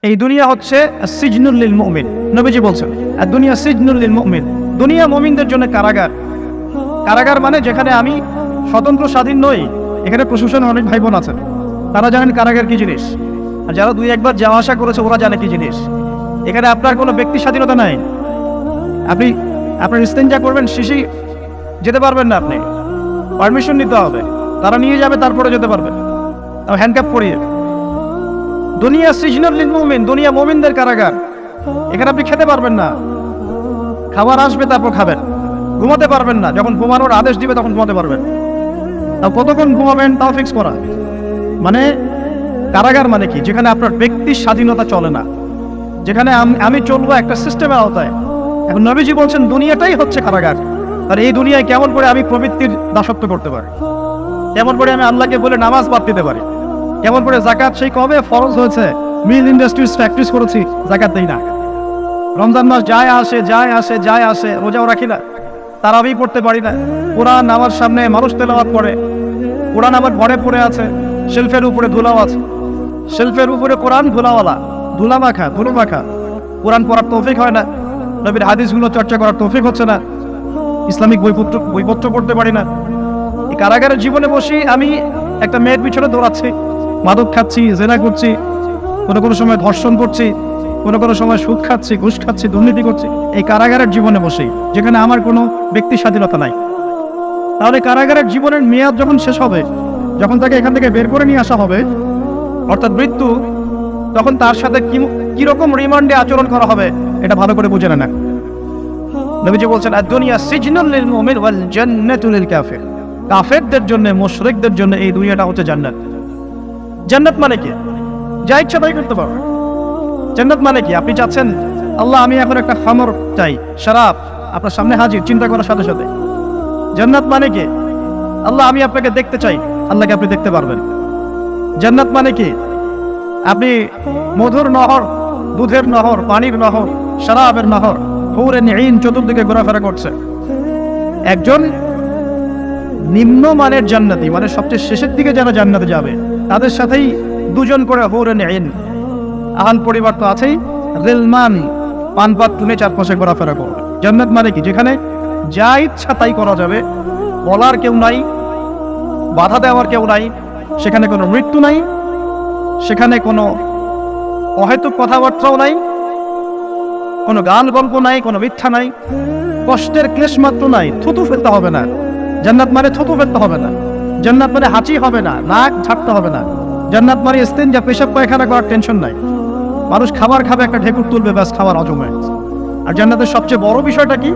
এই দুনিয়া হচ্ছে সিজনুল লিল মুমিন। নবীজি বলছেন আর দুনিয়া সিজনুল লিল মুমিন, দুনিয়া মুমিনদের জন্য কারাগার। কারাগার মানে যেখানে আমি স্বতন্ত্র স্বাধীন নই। এখানে প্রশাসনের অনেক ভাই বোন আছেন, তারা জানেন কারাগার কি জিনিস, আর যারা দুই একবার যাওয়া আসা করেছে ওরা জানে কি জিনিস। এখানে আপনার কোনো ব্যক্তি স্বাধীনতা নাই। আপনি আপনার ইস্তেঞ্জা করবেন, শিশি যেতে পারবেন না, আপনি পারমিশন নিতে হবে, তারা নিয়ে যাবে, তারপরে যেতে পারবেন, তাও হ্যান্ডকাপ পরিয়ে। দুনিয়া সিজনুল লিল মুমিন, দুনিয়া মুমিনদের কারাগার। এখানে আপনি খেতে পারবেন না, খাবার আসবে তারপর খাবেন। ঘুমাতে পারবেন না, যখন ঘুমানোর আদেশ দিবে তখন ঘুমাতে পারবেন। তাও কতক্ষণ ঘুমাবেন তাও ফিক্স করা। মানে কারাগার মানে কি? যেখানে আপনার ব্যক্তির স্বাধীনতা চলে না, যেখানে আমি চলবো একটা সিস্টেমের আওতায়। এখন নবীজি বলছেন দুনিয়াটাই হচ্ছে কারাগার। আর এই দুনিয়ায় কেমন করে আমি প্রবৃত্তির দাসত্ব করতে পারি, কেমন করে আমি আল্লাহকে বলে নামাজ বাদ দিতে পারি, কেমন করে জাকাত সেই কবে ফরজ হয়েছে, মিল ইন্ডাস্ট্রিজ প্র্যাকটিস করেছি, জাকাত দেই না। রমজান মাস যায় আসে যায় আসে যায় আসে, রোজাও রাখি না, তারাবি পড়তে পারি না। কোরআন আমার সামনে মানুষ তেলাওয়াত করে, কোরআন আমার ঘরে পড়ে আছে, শেলফের উপরে ধুলাও আছে, শেলফের উপরে কোরআন ধুলাওয়ালা, ধুলো মাখা। কোরআন পড়ার তৌফিক হয় না, নবীর হাদিসগুলো চর্চা করার তৌফিক হচ্ছে না, ইসলামিক বইপত্র পড়তে পারি না। এই কারাগারের জীবনে বসি আমি একটা মেয়ের পিছনে দৌড়াচ্ছি, মাদক খাচ্ছি, জেনা করছি, কোনো সময় ধর্ষণ করছি, কোনো সময় সুদ খাচ্ছি, ঘুষ খাচ্ছি, দুর্নীতি করছি। এই কারাগারের জীবনে বসেই, যেখানে আমার কোনো ব্যক্তি স্বাধীনতা নাই। তাহলে কারাগারের জীবনের মেয়াদ যখন শেষ হবে, যখন তাকে এখান থেকে বের করে নিয়ে আসা হবে, অর্থাৎ মৃত্যু, তখন তার সাথে কিরকম রিমান্ডে আচরণ করা হবে এটা ভালো করে বুঝে না। নবীজি বলছেন আদ-দুনিয়া সিজনুল লিল মুমিন ওয়াল জান্নাতু লিল কাফির। কাফেরদের জন্য, মুশরিকদের জন্য এই দুনিয়াটা হচ্ছে জান্নাত। জান্নাত মানে কি? যা ইচ্ছা তাই করতে পারবে। জান্নাত মানে কি? আপনি চাচ্ছেন আল্লাহ আমি এখন একটা খামর চাই, শরাব আপনার সামনে হাজির, চিন্তা করার সাথে সাথে। জান্নাত মানে কি? আল্লাহ আমি আপনাকে দেখতে চাই, আল্লাহকে আপনি দেখতে পারবেন। জান্নাত মানে কি? আপনি মধুর নহর, দুধের নহর, পানির নহর, শরাবের নহর, হুরে নিঈন চতুর্দিকে ঘোরাফেরা করছে। একজন নিম্নমানের জান্নাতি, মানে সবচেয়ে শেষের দিকে যারা জান্নাতে যাবে, তাদের সাথেই দুজন করে হুরে নিঈন, আহাল পরিবার তো আছেই, রেলমান পানপাত টুনে চারপাশে ঘোরাফেরা করবে। জান্নাত মানে কি? যেখানে যা ইচ্ছা তাই করা যাবে, বলার কেউ নাই, বাধা দেওয়ার কেউ নাই, সেখানে কোনো মৃত্যু নাই, সেখানে কোনো অহেতুক কথাবার্তাও নাই, কোনো গান গল্প নাই, কোনো মিথ্যা নাই, কষ্টের ক্লেশ মাত্র নাই, থুতু ফেলতে হবে না। জান্নাত মানে থুতু ফেলতে হবে না। জান্নাত মানে হাঁচি হবে না, নাক ঝাড়তে হবে না। জান্নাত মানে ইস্তেঞ্জা, পেশাব পায়খানা করার টেনশন নাই। মানুষ খাবার খাবে, একটা ঢেকুর তুলবে, ব্যাস খাবার হজম হয়ে গেছে। আর জান্নাতের সবচেয়ে বড় বিষয়টা কি?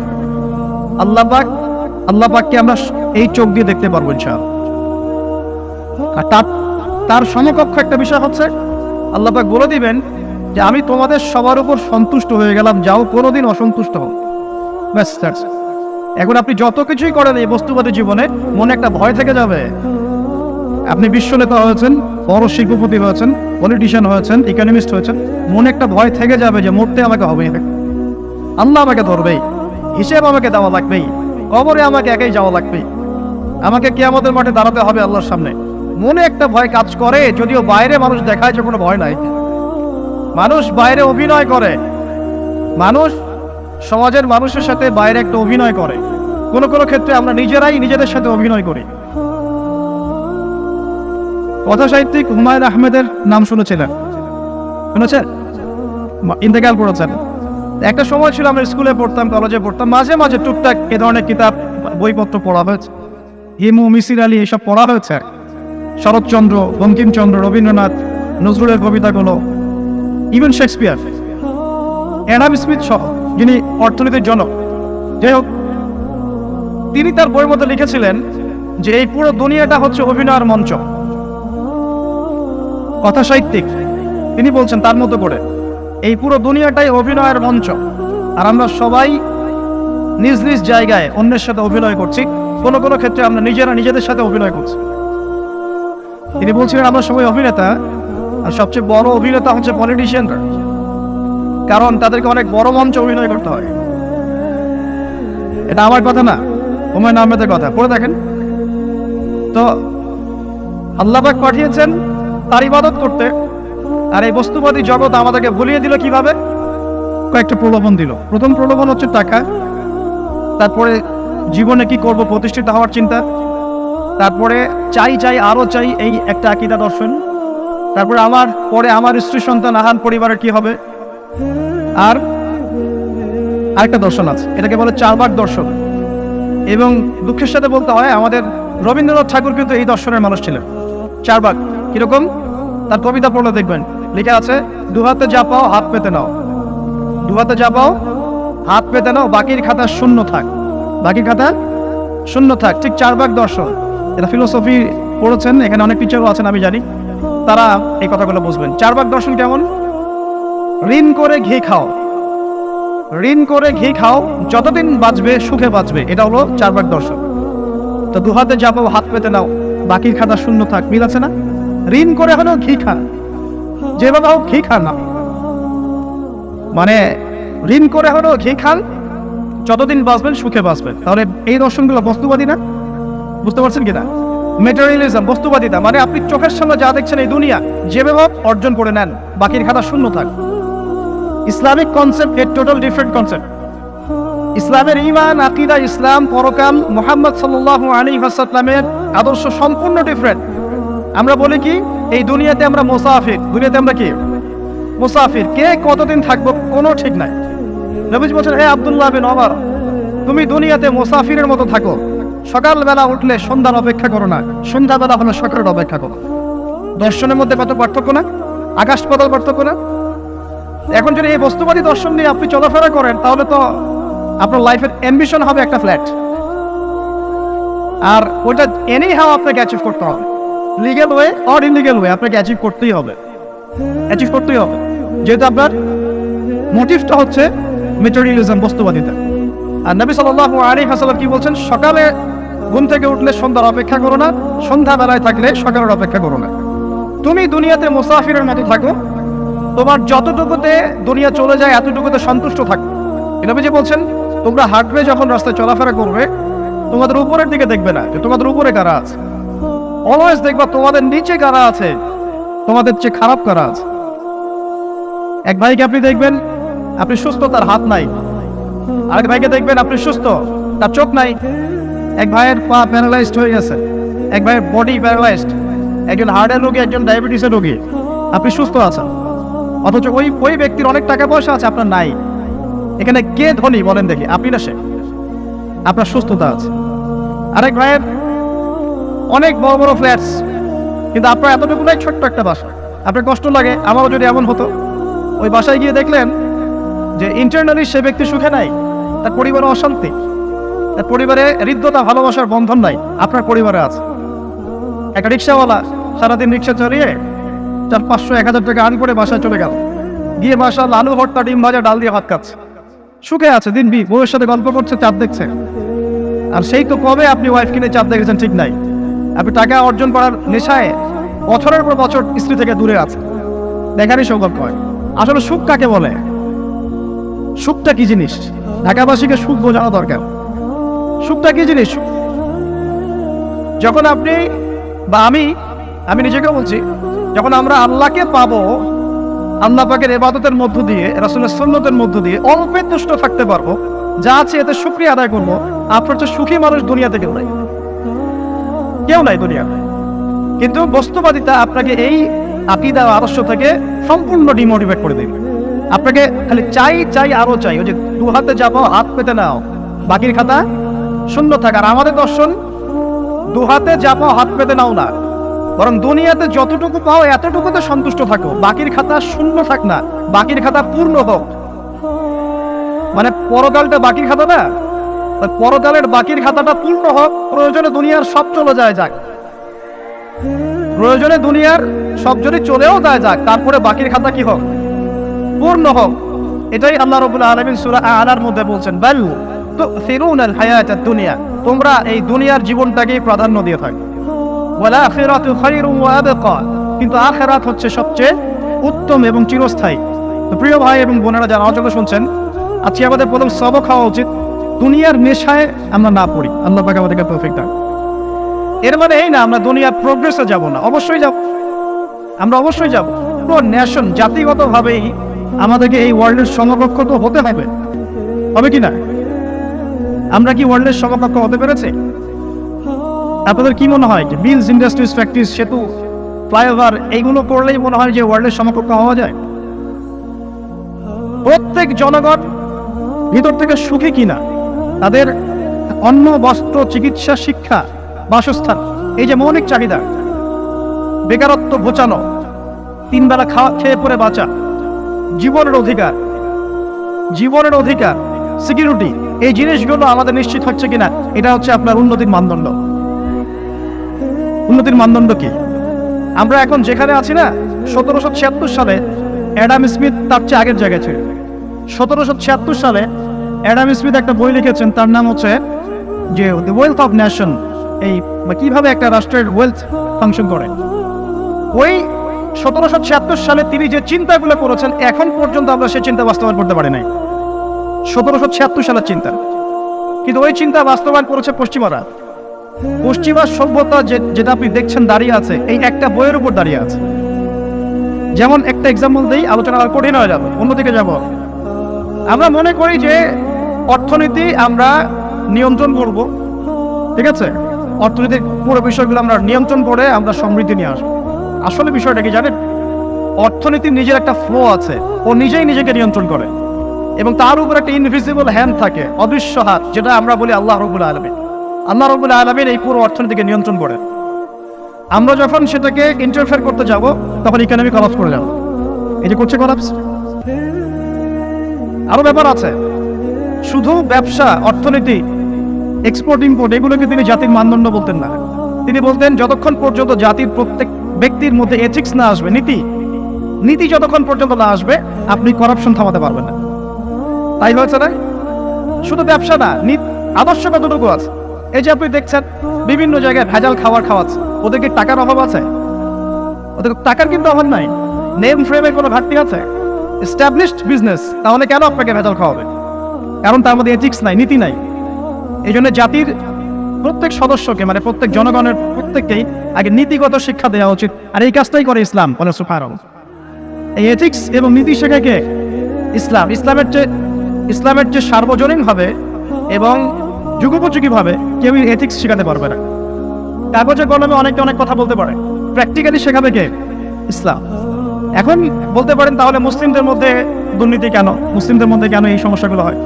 আল্লাহ পাককে আমরা এই চোখ দিয়ে দেখতে পারবো ইনশাআল্লাহ। আর তার সমকক্ষ একটা বিষয় হচ্ছে আল্লাহ পাক বলে দিবেন যে আমি তোমাদের সবার উপর সন্তুষ্ট হয়ে গেলাম, যাও কোনোদিন অসন্তুষ্ট হও। ব্যাস। এখন আপনি যত কিছুই করেন এই বস্তুবাদী জীবনে, মনে একটা ভয় থেকে যাবে। আপনি বিশ্ব নেতা হয়েছেন, বড় শিল্পপতি হয়েছেন, পলিটিশিয়ান হয়েছেন, ইকোনমিস্ট হয়েছেন, মনে একটা ভয় থেকে যাবে যে মরতে আমাকে হবে, আল্লাহ আমাকে ধরবেই, হিসেব আমাকে দেওয়া লাগবেই, কবরে আমাকে একাই যাওয়া লাগবেই, আমাকে কিয়ামতের মাঠে দাঁড়াতে হবে আল্লাহর সামনে। মনে একটা ভয় কাজ করে, যদিও বাইরে মানুষ দেখায় যে কোনো ভয় নাই। মানুষ বাইরে অভিনয় করে, মানুষ সমাজের মানুষের সাথে বাইরে একটা অভিনয় করে। কোনো ক্ষেত্রে আমরা নিজেরাই নিজেদের সাথে অভিনয় করি। কথা সাহিত্যিক হুমায়ুন আহমেদের নাম শুনেছেন? ইন্তেকাল করেছেন। একটা সময় ছিল আমরা স্কুলে পড়তাম, কলেজে পড়তাম, মাঝে মাঝে টুকটাক এ ধরনের কিতাব, বইপত্র পড়া হয়েছে। হিমু, মিসির আলী এসব পড়া হয়েছে। শরৎচন্দ্র, বঙ্কিমচন্দ্র, রবীন্দ্রনাথ, নজরুলের কবিতাগুলো, ইভেন শেক্সপিয়ার, অ্যাডাম স্মিথ সহ, যিনি অর্থনীতির জনক। যাই হোক, তিনি তার বইয়ের মধ্যে লিখেছিলেন যে এই পুরো দুনিয়াটা হচ্ছে অভিনয়ের মঞ্চ। কথা সাহিত্যিক তিনি বলছেন তার মতো করে এই পুরো দুনিয়াটাই অভিনয়ের মঞ্চ, আর আমরা সবাই নিজ নিজ জায়গায় অন্যের সাথে অভিনয় করছি। কোনো ক্ষেত্রে আমরা নিজেরা নিজেদের সাথে অভিনয় করছি। তিনি বলছিলেন আমরা সবাই অভিনেতা, আর সবচেয়ে বড় অভিনেতা হচ্ছে পলিটিশিয়ানরা, কারণ তাদেরকে অনেক বড় মঞ্চ অভিনয় করতে হয়। এটা আমার কথা না, হুমায়ুন আহমেদের কথা, পড়ে দেখেন তো। আল্লাহ পাক পাঠিয়েছেন তার ইবাদত করতে, আর এই বস্তুবাদী জগৎ আমাদেরকে ভুলিয়ে দিল কিভাবে? কয়েকটা প্রলোভন দিল। প্রথম প্রলোভন হচ্ছে টাকা, তারপরে জীবনে কি করব প্রতিষ্ঠিত হওয়ার চিন্তা, তারপরে চাই চাই আরো চাই এই একটা আকীদা দর্শন, তারপরে আমার স্ত্রী সন্তান আহান পরিবারের কি হবে, আর আরেকটা দর্শন আছে, এটাকে বলে চারবাক দর্শন। এবং দুঃখের সাথে বলতে হয় আমাদের রবীন্দ্রনাথ ঠাকুর কিন্তু এই দর্শনের মানুষ ছিলেন। চারবাক কিরকম? তার কবিতা পড়লে দেখবেন লেখা আছে, দুহাতে যা পাও হাত পেতে নাও, দুহাতে যা পাও হাত পেতে নাও, বাকির খাতা শূন্য থাক, বাকির খাতা শূন্য থাক। ঠিক চারবাক দর্শন, এটা ফিলোসফি পড়েছেন, এখানে অনেক টিচারও আছেন আমি জানি, তারা এই কথাগুলো বুঝবেন। চারবাক দর্শন কেমন? ঋণ করে ঘি খাও, ঋণ করে ঘি খাও, যতদিন বাঁচবে সুখে বাঁচবে, এটা হলো চারবাক দর্শন। তো দুহাতে যা পাও হাত পেতে নাও, বাকির খাতা শূন্য থাক, মিল আছে না? ঋণ করে হলেও ঘি খা, যেভাবে হোক ঘি খান না, মানে ঋণ করে হলেও ঘি খান, যতদিন বাঁচবেন সুখে বাঁচবেন। তাহলে এই দর্শনগুলো বস্তুবাদী না? বুঝতে পারছেন কিনা? ম্যাটেরিয়ালিজম, বস্তুবাদিতা, মানে আপনি চোখের সামনে যা দেখছেন এই দুনিয়া, যেভাবে অর্জন করে নেন, বাকির খাতা শূন্য থাক। ইসলামিক কনসেপ্ট এর টোটাল ডিফারেন্ট কনসেপ্ট। ইসলামের ঈমান, আকীদা, ইসলাম, পরকাল, মুহাম্মদ সাল্লাল্লাহু আলাইহি ওয়াসাল্লামের আদর্শ সম্পূর্ণ ডিফারেন্ট। আমরা বলি কি, এই দুনিয়াতে আমরা মুসাফির, দুনিয়াতে আমরা কি মুসাফির, কে কতদিন থাকবো কোনো ঠিক নাই। নবীজি বলছেন, হে আব্দুল্লাহ বিন ওমর, তুমি দুনিয়াতে মুসাফিরের মতো থাকো, সকালবেলা উঠলে সন্ধ্যার অপেক্ষা করো না, সন্ধ্যাবেলা হলে সকালের অপেক্ষা করো। দর্শনের মধ্যে কত পার্থক্য না? আকাশ পাতাল পার্থক্য না? এখন যদি এই বস্তুবাদী দর্শন নিয়ে আপনি চলাফেরা করেন, তাহলে তো আপনার লাইফের অ্যাম্বিশন হবে একটা ফ্ল্যাট, আর ওইটা এনি হাও আপনাকে অ্যাচিভ করতে হবে, legal way or illegal way, আপনাকে অ্যাচিভ করতেই হবে, অ্যাচিভ করতেই হবে, যেহেতু আপনার মোটিভটা হচ্ছে ম্যাটেরিয়ালিজম, বস্তুবাদিতা। আর নবী সাল্লাল্লাহু আলাইহি ওয়াসাল্লাম কি বলছেন? সকালে ঘুম থেকে উঠলে সন্ধ্যার অপেক্ষা করো না, সন্ধ্যাবেলায় থাকলে সকালের অপেক্ষা করো না। তুমি দুনিয়াতে মুসাফিরের মতো থাকো, তোমার যতটুকুতে দুনিয়া চলে যায় এতটুকুতে সন্তুষ্ট থাকো। নবীজি বলছেন, তোমরা হাঁটবে যখন রাস্তায় চলাফেরা করবে, তোমাদের উপরের দিকে দেখবে না যে তোমাদের উপরে কারা আছে, অলওয়েজ দেখবা তোমাদের নিচে কারা আছে, তোমাদের চেয়ে খারাপ কারা আছে। এক ভাইকে আপনি দেখবেন আপনি সুস্থ, তার হাত নাই। আরেক ভাইকে দেখবেন আপনি সুস্থ, তার চোখ নাই। এক ভাইয়ের পা প্যারালাইজড হয়ে গেছে, এক ভাইয়ের বডি প্যারালাইজড, একজন হার্টের রোগী, একজন ডায়াবেটিসের রোগী, আপনি সুস্থ আছেন, অথচ ওই ব্যক্তির অনেক টাকা পয়সা আছে, আপনার নাই। এখানে কে ধনী বলেন দেখি, আপনি না সে? আপনার সুস্থতা আছে। আরেক ভাইয়ের অনেক বড় বড় ফ্ল্যাটস, কিন্তু আপনার এতটুকু নাই, ছোট্ট একটা বাসা। আপনার কষ্ট লাগে, আমারও যদি এমন হতো। ওই বাসায় গিয়ে দেখলেন যে ইন্টারনালি সে ব্যক্তি সুখে নাই, তার পরিবারে অশান্তি, তার পরিবারে হৃদ্যতা ভালোবাসার বন্ধন নাই, আপনার পরিবারে আছে। একটা রিক্সাওয়ালা সারাদিন রিক্সা চালিয়ে 400-500-1000 টাকা আর্ন করে বাসায় চলে গেল, গিয়ে মাশাআল্লাহ আলু ভর্তা, ডিম ভাজা, ডাল দিয়ে ভাত খাচ্ছে, সুখে আছে, দিন বউয়ের সাথে গল্প করছে, চাঁদ দেখছে। আর সেই তো কবে আপনি ওয়াইফ কিনে চাঁদ দেখেছেন ঠিক নাই। আপনি টাকা অর্জন করার নেশায় বছরের পর বছর স্ত্রী থেকে দূরে আছে, দেখারই সৌভাগ্য হয়। আসলে সুখ কাকে বলে? সুখটা কি জিনিস? ঢাকাবাসীকে সুখ বোঝানো দরকার। সুখটা কি জিনিস? যখন আপনি বা আমি নিজেকে বলছি, যখন আমরা আল্লাহকে পাবো, আল্লাহ পাকের ইবাদতের মধ্য দিয়ে, রাসূলের সুন্নতের মধ্য দিয়ে অল্পে তুষ্ট থাকতে পারবো, যা আছে এতে শুকরিয়া আদায় করবো, আপনার তো সুখী মানুষ দুনিয়াতে কেউ নাই, কেউ নাই দুনিয়াতে। কিন্তু বস্তুবাদিতা আপনাকে এই আকীদা আদর্শ থেকে সম্পূর্ণ ডিমোটিভেট করে দেবে। আপনাকে খালি চাই আরো চাই, ওই যে দু হাতে যাবো হাত পেতে নাও, বাকির খাতা শূন্য থাক। আর আমাদের দর্শন, দু হাতে যাবো হাত পেতে নাও না, বরং দুনিয়াতে যতটুকু পাও এতটুকুতে সন্তুষ্ট থাকো, বাকির খাতা শূন্য থাক না, বাকির খাতা পূর্ণ হোক। মানে পরকালটা বাকির খাতা না, পরকালের বাকির খাতাটা পূর্ণ হোক। প্রয়োজনে দুনিয়ার সব চলে যায় যাক, প্রয়োজনে দুনিয়ার সব যদি চলেও যায় যাক, তারপরে বাকির খাতা কি হোক? পূর্ণ হোক। এটাই আল্লাহ রাব্বুল আলামিন সূরা আ'লার মধ্যে বলছেন, বাল তু'থিরুনাল হায়াতাদ দুনিয়া, তোমরা এই দুনিয়ার জীবনটাকেই প্রাধান্য দিয়ে থাকো, ওয়াল আখিরাতু খায়রুন ওয়া আবকা, কিন্তু আখিরাত হচ্ছে সবচেয়ে উত্তম এবং চিরস্থায়ী। তো প্রিয় ভাই এবং বোনেরা যারা আলোচনা শুনছেন, আজকে আমাদের প্রথম সবক হওয়া উচিত দুনিয়ার নেশায় আমরা না পড়ি। আল্লাহ পাক আমাদেরকে তৌফিক দান। এর মানে এই না আমরা দুনিয়ার প্রোগ্রেসে যাব না, অবশ্যই যাব, আমরা অবশ্যই যাব, পুরো ন্যাশন জাতিগতভাবেই আমাদেরকে এই ওয়ার্ল্ডের সমকক্ষ তো হতে হবে কি না? আমরা কি ওয়ার্ল্ডের সমকক্ষ হতে পেরেছি? আপনাদের কি মনে হয় যে মিলস, ইন্ডাস্ট্রিজ, ফ্যাক্টরিজ, সেতু, ফ্লাইওভার এইগুলো করলেই মনে হয় যে ওয়ার্ল্ডের সমকক্ষ হওয়া যায়? প্রত্যেক জনগণ ভিতর থেকে সুখী কিনা, তাদের অন্ন, বস্ত্র, চিকিৎসা, শিক্ষা, বাসস্থান, এই যে মৌলিক চাহিদা, বেকারত্ব ঘোচানো, 3 বেলা খেয়ে পরে বাঁচা, জীবনের অধিকার, সিকিউরিটি, এই জিনিসগুলো আমাদের নিশ্চিত হচ্ছে কিনা, এটা হচ্ছে আপনার উন্নতির মানদণ্ড। উন্নতির মানদণ্ড কি? আমরা এখন যেখানে আছি না, 1776 সালে অ্যাডাম স্মিথ তার চেয়ে আগের জায়গায় ছিল। 1776 সালে অ্যাডাম স্মিথ একটা বই লিখেছেন, তার নাম হচ্ছে যে দ্য ওয়েলথ অফ নেশন, এই কিভাবে একটা রাষ্ট্রের ওয়েলথ ফাংশন করে। ওই 1776 সালে তিনি যে চিন্তাগুলো করেছেন, এখন পর্যন্ত আমরা সেই চিন্তা বাস্তবায়ন করতে পারি নাই। 1776 সালের চিন্তা, কিন্তু ওই চিন্তা বাস্তবায়ন করেছে পশ্চিমারা। পশ্চিমা সভ্যতা যেটা আপনি দেখছেন দাঁড়িয়ে আছে, এই একটা বইয়ের উপর দাঁড়িয়ে আছে। যেমন একটা এক্সাম্পল দেই, আলোচনা আর কঠিন হয়ে যাবে, অন্যদিকে যাব। আমরা মনে করি যে অর্থনীতি আমরা নিয়ন্ত্রণ করব, ঠিক আছে, অর্থনীতির পুরো বিষয়গুলো আমরা নিয়ন্ত্রণ করে আমরা সমৃদ্ধি নিয়ে আসবো। আসলে বিষয়টা কি জানেন? অর্থনীতির নিজের একটা ফ্লো আছে, ও নিজেই নিজেকে নিয়ন্ত্রণ করে, এবং তার উপর একটা ইনভিজিবল হ্যান্ড থাকে, অদৃশ্য হাত, যেটা আমরা বলি আল্লাহ রাব্বুল আলামিন। আল্লাহ রাব্বুল আলামিন এই পুরো অর্থনীতিকে নিয়ন্ত্রণ করে। আমরা যখন সেটাকে ইন্টারফেয়ার করতে যাব, তখন ইকোনমি কলাপস করে যাবে। এই যে করছে কলাপস। আরো ব্যাপার আছে, শুধু ব্যবসা, অর্থনীতি, এক্সপোর্ট ইম্পোর্ট, এগুলোকে তিনি জাতির মানদণ্ড বলতেন না। তিনি বলতেন যতক্ষণ পর্যন্ত জাতির প্রত্যেক ব্যক্তির মধ্যে এথিক্স না আসবে, নীতি যতক্ষণ পর্যন্ত না আসবে, আপনি করাপশন থামাতে পারবেন না। তাই হয়েছে না? শুধু ব্যবসা না, আদর্শ কতটুকু আছে? এই যে আপনি দেখছেন বিভিন্ন জায়গায় ভেজাল খাবার খাওয়াচ্ছে, ওদের কি টাকার অভাব আছে? ওদের টাকার কিন্তু অভাব নাই। নেম ফ্রেমের কোনো ঘাটতি আছে? এস্টাবলিশড বিজনেস, তাহলে কেন আপনাকে ভেজাল খাওয়াবে? কারণ তার মধ্যে এথিক্স নাই, নীতি নাই। এই জন্য জাতির প্রত্যেক সদস্যকে, মানে প্রত্যেক জনগণের প্রত্যেককেই আগে নীতিগত শিক্ষা দেওয়া উচিত। আর এই কাজটাই করে ইসলাম। বলে সুবহানাল্লাহ। এই এথিক্স এবং নীতি শেখায় কে? ইসলাম। ইসলামের যে সার্বজনীন হবে এবং যুগোপযোগী ভাবে কেউ এথিক্স শেখাতে পারবে না। কাগজে কলমে অনেকে অনেক কথা বলতে পারে, প্র্যাকটিক্যালি শেখাবে কে? ইসলাম। এখন বলতে পারেন তাহলে মুসলিমদের মধ্যে দুর্নীতি কেন, মুসলিমদের মধ্যে কেন এই সমস্যাগুলো হয়?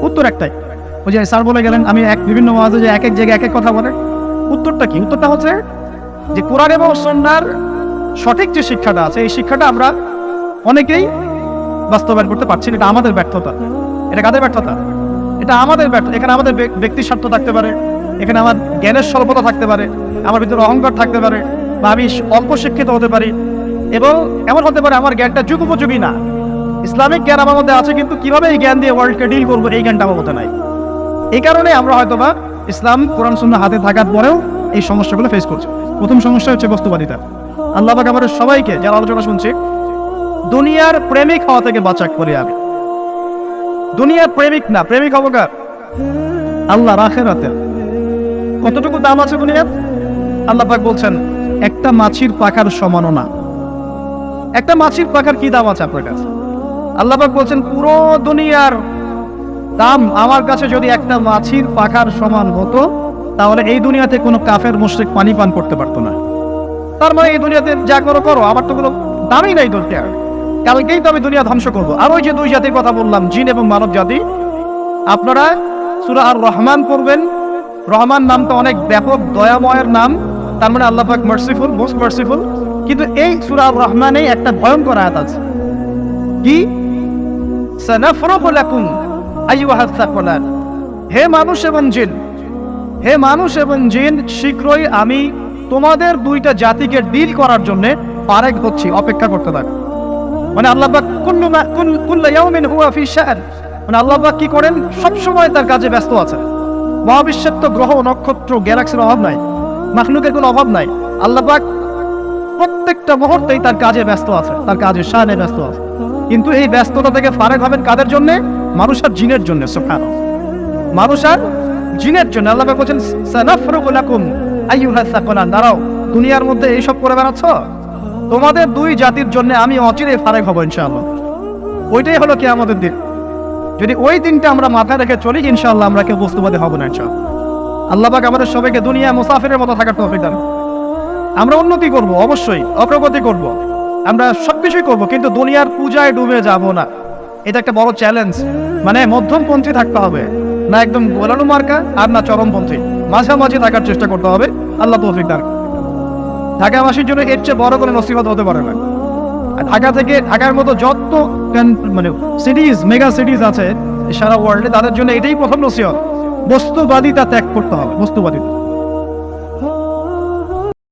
উত্তর একটাই, ওই যে স্যার বলে গেলেন, আমি বিভিন্ন ওয়াজে যে এক এক জায়গায় এক এক কথা বলে। উত্তরটা কি? উত্তরটা হচ্ছে যে কোরআন এবং সুন্নাহর সঠিক যে শিক্ষাটা আছে, এই শিক্ষাটা আমরা অনেকেই বাস্তবায়ন করতে পারছি না। এটা আমাদের ব্যর্থতা। এটা কাদের ব্যর্থতা? এটা আমাদের ব্যর্থতা। এখানে আমাদের ব্যক্তির স্বার্থ থাকতে পারে, এখানে আমার জ্ঞানের স্বল্পতা থাকতে পারে, আমার ভিতরে অহংকার থাকতে পারে, বা আমি অল্প শিক্ষিত হতে পারি, এবং এমন হতে পারে আমার জ্ঞানটা যুগোপযোগী না। ইসলামিক জ্ঞান আমার মধ্যে আছে, কিন্তু কিভাবে এই জ্ঞান দিয়ে ওয়ার্ল্ডকে ডিল করবো, এই জ্ঞানটা আমার মধ্যে নাই। এই কারণে আমরা হয়তোবা ইসলাম, কোরআন সুন্নাহ হাতে থাকার পরেও এই সমস্যাগুলো ফেস করছি। প্রথম সমস্যা হচ্ছে বস্তুবাদিতা। আল্লাহ পাক আমাদের সবাইকে, যারা আলোচনা শুনছি, দুনিয়ার প্রেমিক হওয়া থেকে বাঁচাক করি আমি। দুনিয়ার প্রেমিক না, প্রেমিক হবো কার? আল্লাহ আখিরাতের। কতটুকু দাম আছে দুনিয়ার? আল্লাহ পাক বলছেন একটা মাছির পাখার সমানও না। একটা মাছির পাখার কি দাম আছে আপনার কাছে? আল্লাহ পাক বলছেন পুরো দুনিয়ার দাম আমার কাছে যদি একটা মাছির পাখার সমান হতো, তাহলে এই দুনিয়াতে কোনো কাফের মুশরিক পানি পান করতে পারতো না। তার মানে এই দুনিয়াতে যা করো করো, আমার তো কোনো দামই নাই দুনিয়ার। কালকেই তো আমি দুনিয়া ধ্বংস করবো। আর ওই যে দুই জাতির কথা বললাম, জিন এবং মানব জাতি, আপনারা সূরা আর রহমান পড়বেন। রহমান নামটা অনেক ব্যাপক, দয়াময়ের নাম, তার মানে আল্লাহ পাক মার্সিফুল, মোস্ট মার্সিফুল। কিন্তু এই সূরা আর রহমানে একটা ভয়ঙ্কর আয়াত আছে, কি? সানাফরুগু লাকুম আইয়ুহাস সাকলান। হে মানুষ এবং জিন, হে মানুষ এবং জিন, শীঘ্রই আমি তোমাদের দুইটা জাতিকে ডিল করার জন্য পারেক হচ্ছি, অপেক্ষা করতে থাকো। মানে আল্লাহ পাক কুল্লু ইয়াউমিন হুয়া ফি শা'n, মানে আল্লাহ পাক কি করেন? সব সময় তার কাজে ব্যস্ত আছে। মহাবিশ্বের তো গ্রহ, নক্ষত্র, গ্যালাক্সির অভাব নাই, মাখলুকের কোনো অভাব নাই। আল্লাহ পাক প্রত্যেকটা মুহূর্তেই তার কাজে ব্যস্ত আছে, তার কাজে শানে ব্যস্ত আছে। কিন্তু এই ব্যস্ততা থেকে ফারেক হবেন কাদের জন্য? মানুষ আর জিনের জন্য। সুবহানাল্লাহ। মানুষ আর জিনের জন্য আল্লাহ পাক বলেন সানাফরুগু লাকুম আইয়ুহাস সাকলান। দাঁড়াও, দুনিয়ার মধ্যে এইসব করে বেড়াচ্ছ, তোমাদের দুই জাতির জন্য আমি অচিরে ফারেক হব ইনশাআল্লাহ। ওইটাই হলো কিয়ামতের দিন। যদি ওই দিনটা আমরা মাথায় রেখে চলি, ইনশাআল্লাহ আমরা কেউ বস্তুবাদী হব না ইনশাআল্লাহ। আল্লাহ পাক আমাদের সবাইকে দুনিয়া মুসাফিরের মতো থাকার তৌফিক দান। আমরা উন্নতি করব, অবশ্যই অগ্রগতি করব, আমরা সবকিছুই করব, কিন্তু দুনিয়ার পূজায় ডুবে যাব না। এটা একটা বড় চ্যালেঞ্জ। মানে মধ্যমপন্থী থাকতে হবে, না একদম গোলালু মার্কা আর না চরমপন্থী, মাঝামাঝি থাকার চেষ্টা করতে হবে। আল্লাহ তৌফিক দান। ঢাকাবাসীর জন্য এর চেয়ে বড় কোনো নসিহত হতে পারে না। আর ঢাকার মতো যত মানে সিটিজ, মেগা সিটিজ আছে সারা ওয়ার্ল্ডে, তাদের জন্য এটাই প্রথম নসিহত, বস্তুবাদিতা ত্যাগ করতে হবে, বস্তুবাদিতা।